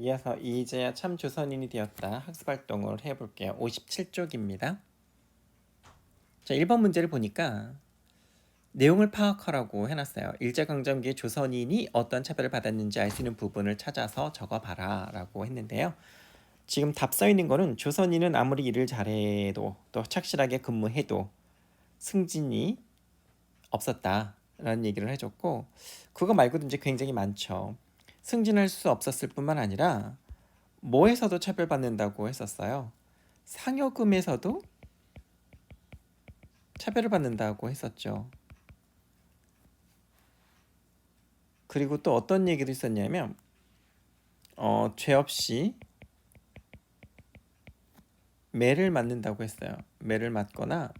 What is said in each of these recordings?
이어서 이제야 참 조선인이 되었다 학습활동을 해볼게요. 57쪽입니다. 자, 1번 문제를 보니까 내용을 파악하라고 해놨어요. 일제강점기에 조선인이 어떤 차별을 받았는지 알 수 있는 부분을 찾아서 적어봐라 라고 했는데요. 지금 답 써 있는 거는 조선인은 아무리 일을 잘해도 또 착실하게 근무해도 승진이 없었다 라는 얘기를 해줬고, 그거 말고도 이제 굉장히 많죠. 승진할 수 없었을 뿐만 아니라 뭐에서도 차별받는다고 했었어요. 상여금에서도 차별을 받는다고 했었죠. 그리고 또 어떤 얘기도 있었냐면 죄 없이 매를 맞는다고 했어요. 매를 맞거나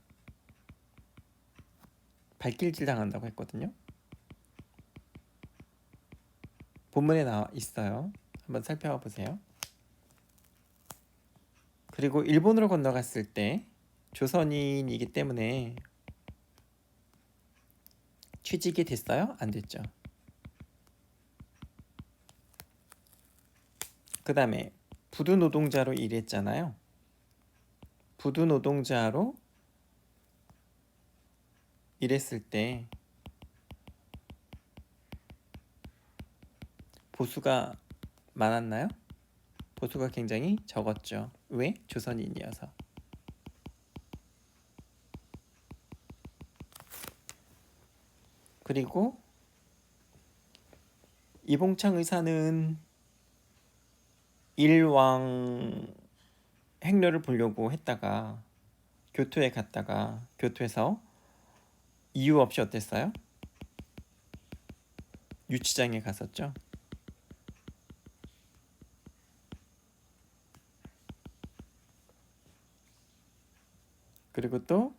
발길질 당한다고 했거든요. 본문에 나와 있어요. 한번 살펴보세요. 그리고 일본으로 건너갔을 때 조선인이기 때문에 취직이 됐어요? 안 됐죠? 그 다음에 부두 노동자로 일했잖아요. 부두 노동자로 일했을 때 보수가 많았나요? 보수가 굉장히 적었죠. 왜? 조선인이어서. 그리고 이봉창 의사는 일왕 행렬을 보려고 했다가 교토에 갔다가 교토에서 이유 없이 어땠어요? 유치장에 갔었죠. 그리고 또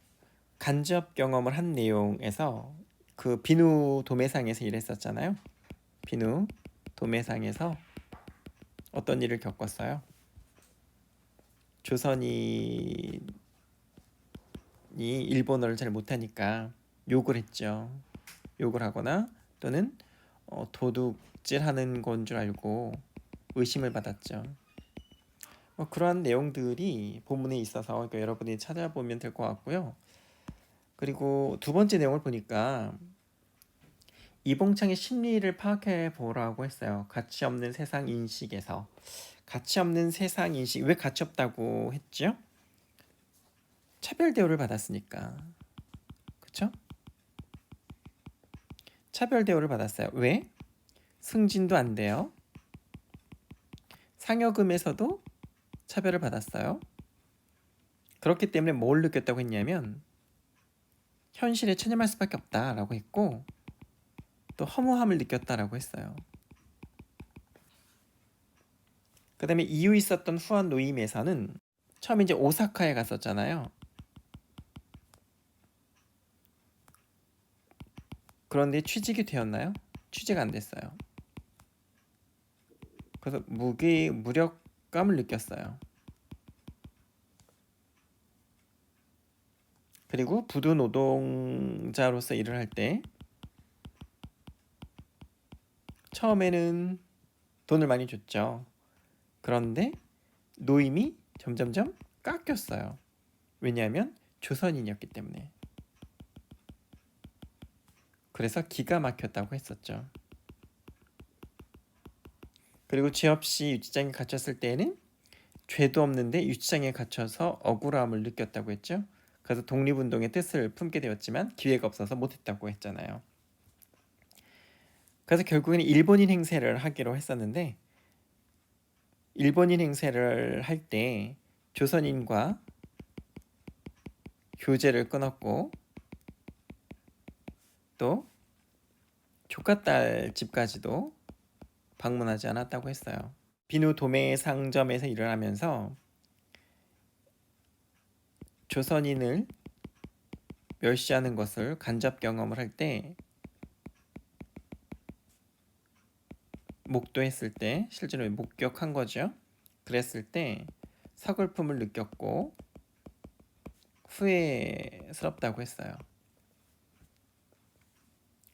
간접 경험을 한 내용에서 그 비누 도매상에서 일했었잖아요. 비누 도매상에서 어떤 일을 겪었어요? 조선인이 일본어를 잘 못하니까 욕을 했죠. 욕을 하거나 또는 도둑질하는 건 줄 알고 의심을 받았죠. 그러한 내용들이 본문에 있어서 그러니까 여러분이 찾아보면 될 것 같고요. 그리고 두 번째 내용을 보니까 이봉창의 심리를 파악해 보라고 했어요. 가치 없는 세상 인식에서. 가치 없는 세상 인식, 왜 가치 없다고 했죠? 차별 대우를 받았으니까. 그쵸? 차별 대우를 받았어요. 왜? 승진도 안 돼요. 상여금에서도 차별을 받았어요. 그렇기 때문에 뭘 느꼈다고 했냐면 현실에 체념할 수밖에 없다라고 했고, 또 허무함을 느꼈다라고 했어요. 그 다음에 이유 있었던 후원 노임에서는 처음에 이제 오사카에 갔었잖아요. 그런데 취직이 되었나요? 취직 안 됐어요. 그래서 무력감을 느꼈어요. 그리고 부두 노동자로서 일을 할 때 처음에는 돈을 많이 줬죠. 그런데 노임이 점점점 깎였어요. 왜냐하면 조선인이었기 때문에. 그래서 기가 막혔다고 했었죠. 그리고 죄 없이 유치장에 갇혔을 때에는 죄도 없는데 유치장에 갇혀서 억울함을 느꼈다고 했죠. 그래서 독립운동의 뜻을 품게 되었지만 기회가 없어서 못했다고 했잖아요. 그래서 결국에는 일본인 행세를 하기로 했었는데, 일본인 행세를 할 때 조선인과 교제를 끊었고 또 조카딸 집까지도 방문하지 않았다고 했어요. 비누 도매 상점에서 일을 하면서 조선인을 멸시하는 것을 간접 경험을 할 때, 목도했을 때, 실제로 목격한 거죠. 그랬을 때 서글픔을 느꼈고 후회스럽다고 했어요.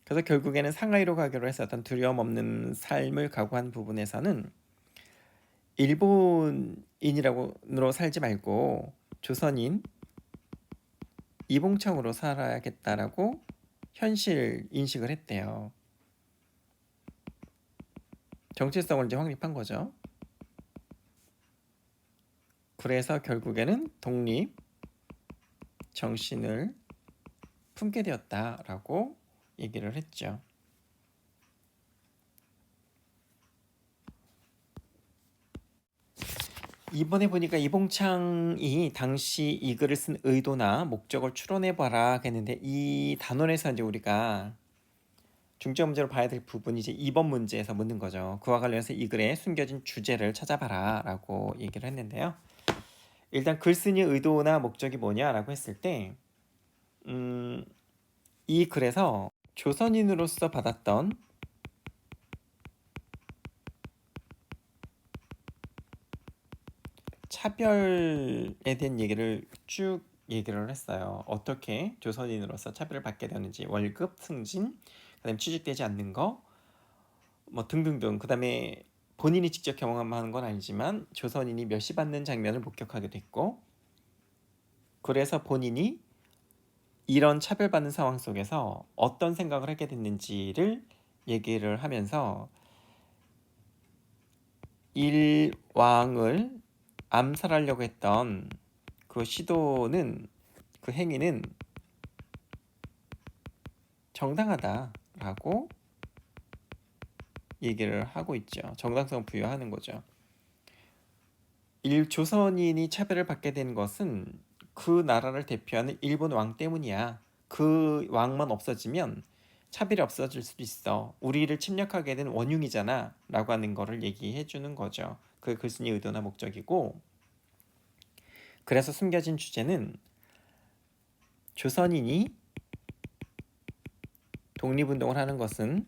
그래서 결국에는 상하이로 가기로 했었던 두려움 없는 삶을 각오한 부분에서는 일본인이라고 살지 말고 조선인 이봉창으로 살아야겠다라고 현실 인식을 했대요. 정체성을 이제 확립한 거죠. 그래서 결국에는 독립 정신을 품게 되었다라고 얘기를 했죠. 이번에 보니까 이봉창이 당시 이 글을 쓴 의도나 목적을 추론해봐라 했는데, 이 단원에서 이제 우리가 중점 문제로 봐야 될 부분이 이제 2번 문제에서 묻는 거죠. 그와 관련해서 이 글에 숨겨진 주제를 찾아봐라 라고 얘기를 했는데요. 일단 글쓴이의 의도나 목적이 뭐냐라고 했을 때 이 글에서 조선인으로서 받았던 차별에 대한 얘기를 쭉 얘기를 했어요. 어떻게 조선인으로서 차별을 받게 되는지, 월급, 승진, 그다음에 취직되지 않는 거, 뭐 등등등. 그다음에 본인이 직접 경험하는 건 아니지만 조선인이 멸시받는 장면을 목격하게 됐고, 그래서 본인이 이런 차별받는 상황 속에서 어떤 생각을 하게 됐는지를 얘기를 하면서 일왕을 암살하려고 했던 그 시도는, 그 행위는 정당하다라고 얘기를 하고 있죠. 정당성 부여하는 거죠. 조선인이 차별을 받게 된 것은 그 나라를 대표하는 일본 왕 때문이야. 그 왕만 없어지면 차별이 없어질 수도 있어. 우리를 침략하게 된 원흉이잖아 라고 하는 거를 얘기해 주는 거죠. 그 글쓴이의 의도나 목적이고, 그래서 숨겨진 주제는 조선인이 독립운동을 하는 것은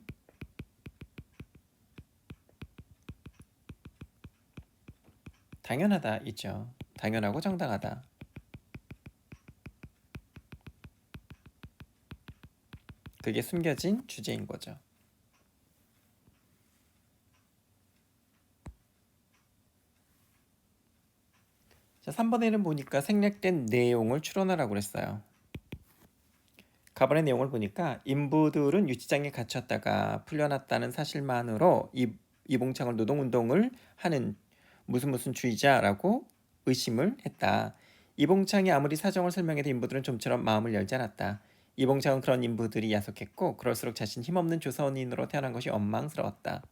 당연하다 있죠. 당연하고 정당하다. 그게 숨겨진 주제인 거죠. 자, 3번에는 보니까 생략된 내용을 추론하라고 그랬어요. 가번의 내용을 보니까 인부들은 유치장에 갇혔다가 풀려났다는 사실만으로 이봉창을 노동운동을 하는 무슨 주의자라고 의심을 했다. 이봉창이 아무리 사정을 설명해도 인부들은 좀처럼 마음을 열지 않았다. 이봉창은 그런 인부들이 야속했고 그럴수록 자신 힘없는 조선인으로 태어난 것이 원망스러웠다.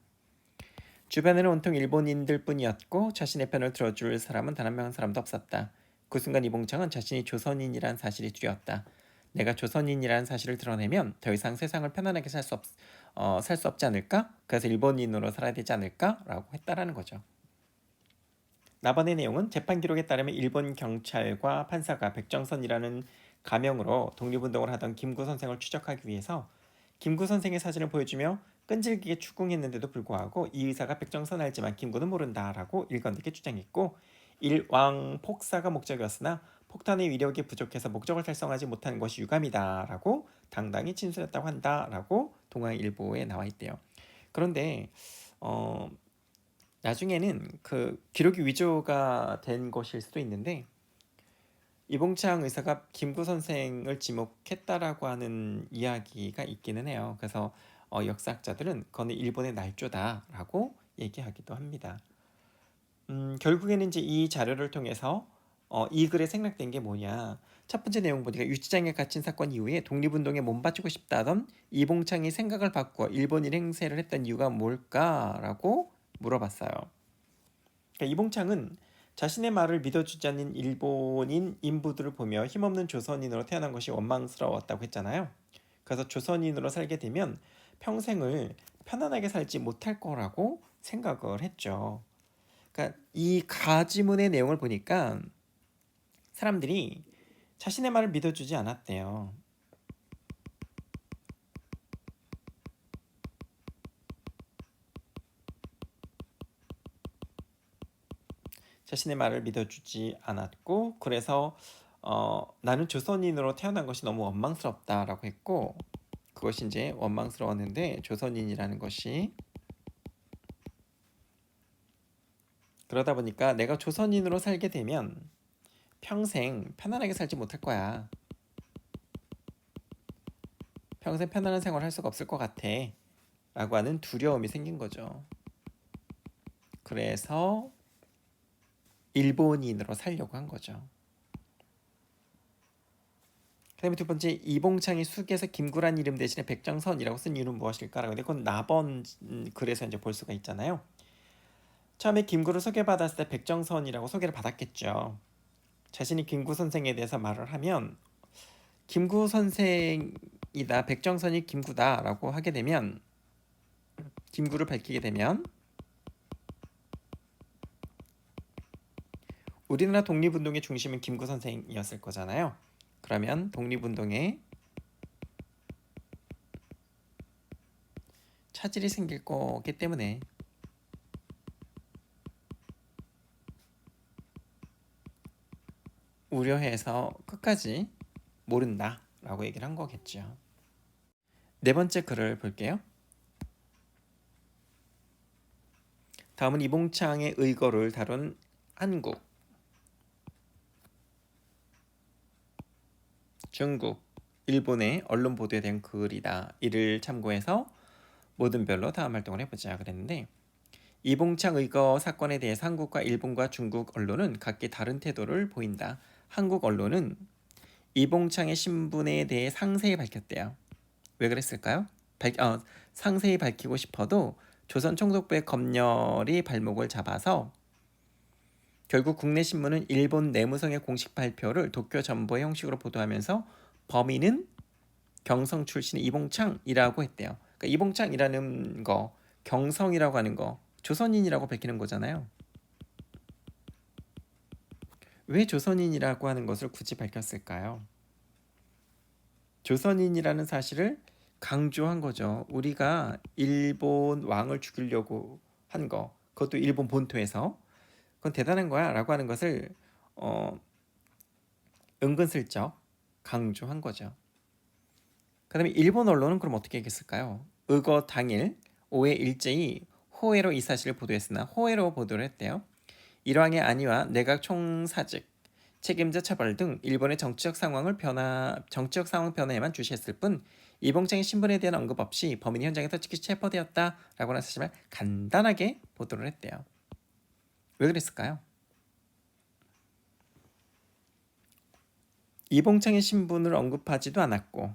주변에는 온통 일본인들 뿐이었고 자신의 편을 들어줄 사람은 단 한 명 사람도 없었다. 그 순간 이봉창은 자신이 조선인이란 사실이 두려웠다. 내가 조선인이라는 사실을 드러내면 더 이상 세상을 편안하게 살 수 없지 않을까? 그래서 일본인으로 살아야 되지 않을까? 라고 했다라는 거죠. 나번의 내용은 재판 기록에 따르면 일본 경찰과 판사가 백정선이라는 가명으로 독립운동을 하던 김구 선생을 추적하기 위해서 김구 선생의 사진을 보여주며 끈질기게 추궁했는데도 불구하고 이 의사가 백정선 알지만 김구는 모른다라고 일관되게 주장했고, 일왕 폭사가 목적이었으나 폭탄의 위력이 부족해서 목적을 달성하지 못한 것이 유감이다라고 당당히 진술했다고 한다라고 동아일보에 나와 있대요. 그런데 나중에는 그 기록이 위조가 된 것일 수도 있는데, 이봉창 의사가 김구 선생을 지목했다라고 하는 이야기가 있기는 해요. 그래서 역사학자들은 그거는 일본의 날조다라고 얘기하기도 합니다. 결국에는 이제 이 자료를 통해서 이 글에 생략된 게 뭐냐. 첫 번째 내용 보니까 유치장에 갇힌 사건 이후에 독립운동에 몸바치고 싶다던 이봉창이 생각을 바꾸어 일본인 행세를 했던 이유가 뭘까라고 물어봤어요. 그러니까 이봉창은 자신의 말을 믿어주지 않는 일본인 인부들을 보며 힘없는 조선인으로 태어난 것이 원망스러웠다고 했잖아요. 그래서 조선인으로 살게 되면 평생을 편안하게 살지 못할 거라고 생각을 했죠. 그러니까 이 가지문의 내용을 보니까 사람들이 자신의 말을 믿어주지 않았대요. 자신의 말을 믿어주지 않았고, 그래서 나는 조선인으로 태어난 것이 너무 원망스럽다라고 했고, 그것이 이제 원망스러웠는데 조선인이라는 것이 그러다 보니까 내가 조선인으로 살게 되면 평생 편안하게 살지 못할 거야. 평생 편안한 생활을 할 수가 없을 것 같아. 라고 하는 두려움이 생긴 거죠. 그래서 일본인으로 살려고 한 거죠. 그 다음에 두 번째, 이봉창이 숙에서 김구란 이름 대신에 백정선이라고 쓴 이유는 무엇일까라고. 근데 그건 나번 글에서 이제 볼 수가 있잖아요. 처음에 김구를 소개받았을 때 백정선이라고 소개를 받았겠죠. 자신이 김구 선생에 대해서 말을 하면 김구 선생이다, 백정선이 김구다라고 하게 되면, 김구를 밝히게 되면 우리나라 독립운동의 중심은 김구 선생이었을 거잖아요. 그러면 독립운동에 차질이 생길 거기 때문에 우려해서 끝까지 모른다 라고 얘기를 한 거겠죠. 네 번째 글을 볼게요. 다음은 이봉창의 의거를 다룬 한국, 중국, 일본의 언론 보도에 대한 글이다. 이를 참고해서 모든 별로 다음 활동을 해보자 그랬는데, 이봉창 의거 사건에 대해서 한국과 일본과 중국 언론은 각기 다른 태도를 보인다. 한국 언론은 이봉창의 신분에 대해 상세히 밝혔대요. 왜 그랬을까요? 상세히 밝히고 싶어도 조선 총독부의 검열이 발목을 잡아서 결국 국내 신문은 일본 내무성의 공식 발표를 도쿄 전보의 형식으로 보도하면서 범인은 경성 출신의 이봉창이라고 했대요. 그러니까 이봉창이라는 거, 경성이라고 하는 거, 조선인이라고 밝히는 거잖아요. 왜 조선인이라고 하는 것을 굳이 밝혔을까요? 조선인이라는 사실을 강조한 거죠. 우리가 일본 왕을 죽이려고 한 거, 그것도 일본 본토에서, 그건 대단한 거야 라고 하는 것을 은근슬쩍 강조한 거죠. 그 다음에 일본 언론은 그럼 어떻게 얘기했을까요? 의거 당일 오해 일제히 호해로 이 사실을 보도했으나 호해로 보도를 했대요. 일왕의 안위와 내각 총사직, 책임자 처벌 등 일본의 정치적 상황 변화에만 주시했을 뿐 이봉창의 신분에 대한 언급 없이 범인이 현장에서 즉시 체포되었다라고 하는 사실을 간단하게 보도를 했대요. 왜 그랬을까요? 이봉창의 신분을 언급하지도 않았고,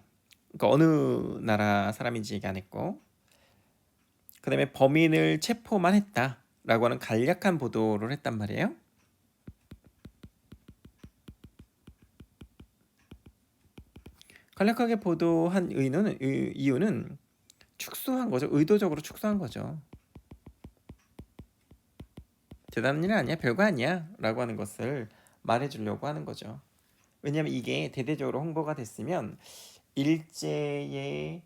그러니까 어느 나라 사람인지 얘기 안 했고, 그 다음에 범인을 체포만 했다라고 하는 간략한 보도를 했단 말이에요. 간략하게 보도한 이유는 축소한 거죠. 의도적으로 축소한 거죠. 대단한 일 아니야, 별거 아니야 라고 하는 것을 말해주려고 하는 거죠. 왜냐하면 이게 대대적으로 홍보가 됐으면 일제의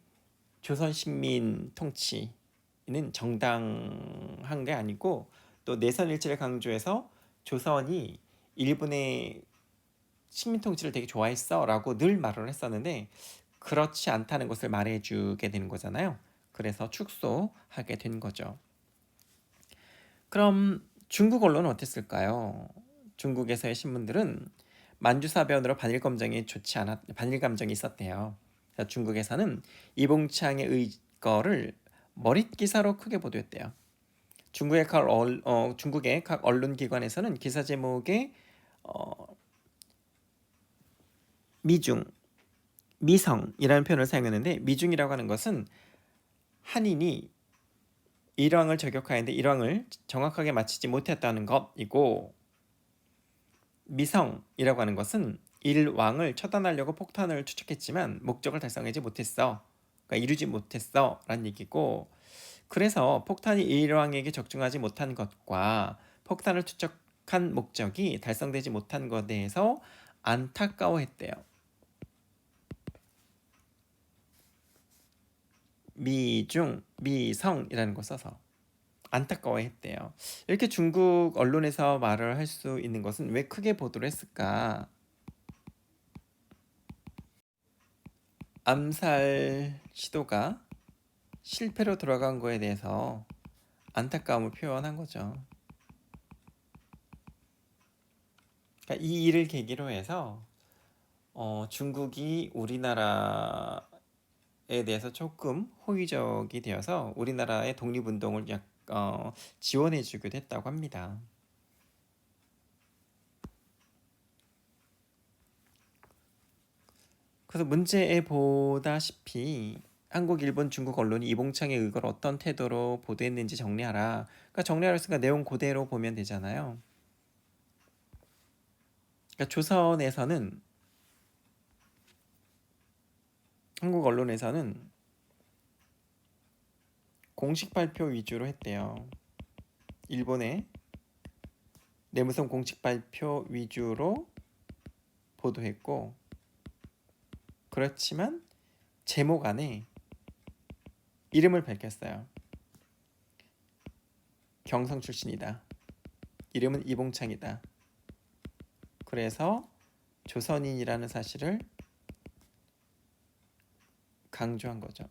조선 식민 통치는 정당한 게 아니고, 또 내선 일치를 강조해서 조선이 일본의 식민 통치를 되게 좋아했어 라고 늘 말을 했었는데, 그렇지 않다는 것을 말해주게 되는 거잖아요. 그래서 축소하게 된 거죠. 그럼 중국 언론은 어땠을까요? 중국에서의 신문들은 만주사변으로 반일 감정이 있었대요. 중국에서는 이봉창의 의거를 머릿 기사로 크게 보도했대요. 중국의 각 언론 기관에서는 기사 제목에 미중, 미성이라는 표현을 사용했는데, 미중이라고 하는 것은 한인이 일왕을 저격하였는데 일왕을 정확하게 맞히지 못했다는 것이고, 미성이라고 하는 것은 일왕을 처단하려고 폭탄을 투척했지만 목적을 달성하지 못했어. 그러니까 이루지 못했어 라는 얘기고, 그래서 폭탄이 일왕에게 적중하지 못한 것과 폭탄을 투척한 목적이 달성되지 못한 것에 대해서 안타까워했대요. 미중, 미성이라는 거 써서 안타까워했대요. 이렇게 중국 언론에서 말을 할 수 있는 것은 왜 크게 보도를 했을까? 암살 시도가 실패로 돌아간 거에 대해서 안타까움을 표현한 거죠. 그러니까 이 일을 계기로 해서 중국이 우리나라에 대해서 조금 호의적이 되어서 우리나라의 독립운동을 지원해주기도 했다고 합니다. 그래서 문제에 보다시피 한국, 일본, 중국 언론이 이봉창의 의거를 어떤 태도로 보도했는지 정리하라. 그러니까 정리하라 했으니까 내용 그대로 보면 되잖아요. 그러니까 조선에서는, 한국 언론에서는 공식 발표 위주로 했대요. 일본의 내무성 공식 발표 위주로 보도했고, 그렇지만 제목 안에 이름을 밝혔어요. 경성 출신이다. 이름은 이봉창이다. 그래서 조선인이라는 사실을 강조한 거죠.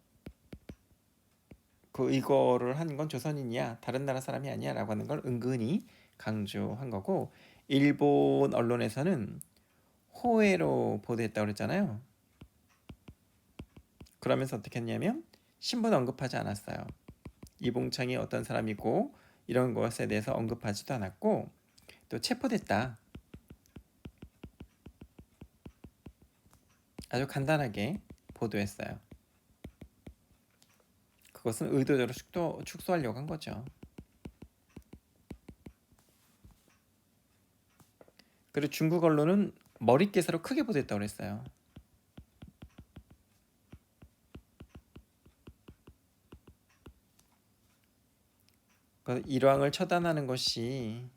이거를 한 건 조선인이야, 다른 나라 사람이 아니야 라고 하는 걸 은근히 강조한 거고, 일본 언론에서는 호혜로 보도했다고 그랬잖아요. 그러면서 어떻게 했냐면 신분 언급하지 않았어요. 이봉창이 어떤 사람이고 이런 것에 대해서 언급하지도 않았고, 또 체포됐다, 아주 간단하게 보도했어요. 그것은 의도적으로 축소하려고 한 거죠. 그리고 중국 언론은 머릿개사로 크게 보도했다고 그랬어요. 일왕을 처단하는 것이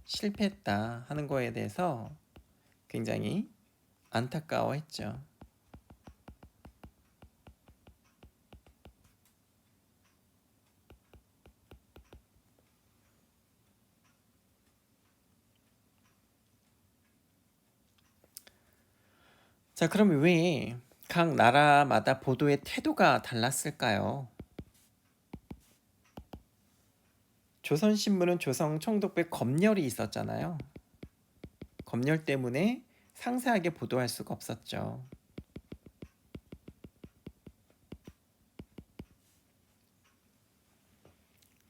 실패했다 하는 거에 대해서 굉장히 안타까워했죠. 자, 그럼 왜 각 나라마다 보도의 태도가 달랐을까요? 조선신문은 조선 총독부의 검열이 있었잖아요. 검열 때문에 상세하게 보도할 수가 없었죠.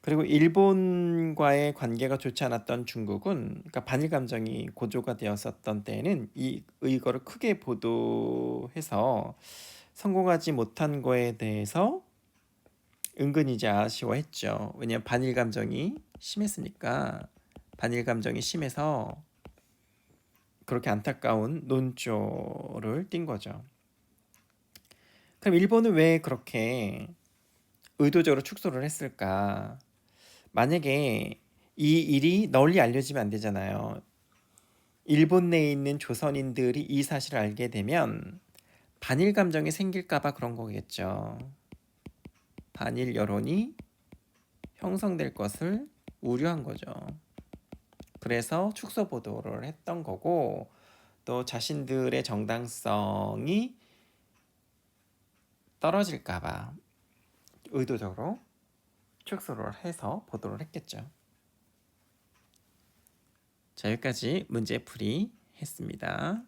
그리고 일본과의 관계가 좋지 않았던 중국은, 그러니까 반일 감정이 고조가 되었었던 때에는 이 의거를 크게 보도해서 성공하지 못한 거에 대해서 은근히 이제 아쉬워했죠. 왜냐하면 반일 감정이 심했으니까. 반일 감정이 심해서 그렇게 안타까운 논조를 띈 거죠. 그럼 일본은 왜 그렇게 의도적으로 축소를 했을까? 만약에 이 일이 널리 알려지면 안 되잖아요. 일본 내에 있는 조선인들이 이 사실을 알게 되면 반일 감정이 생길까봐 그런 거겠죠. 반일 여론이 형성될 것을 우려한 거죠. 그래서 축소 보도를 했던 거고, 또 자신들의 정당성이 떨어질까봐 의도적으로 축소를 해서 보도를 했겠죠. 자, 여기까지 문제풀이 했습니다.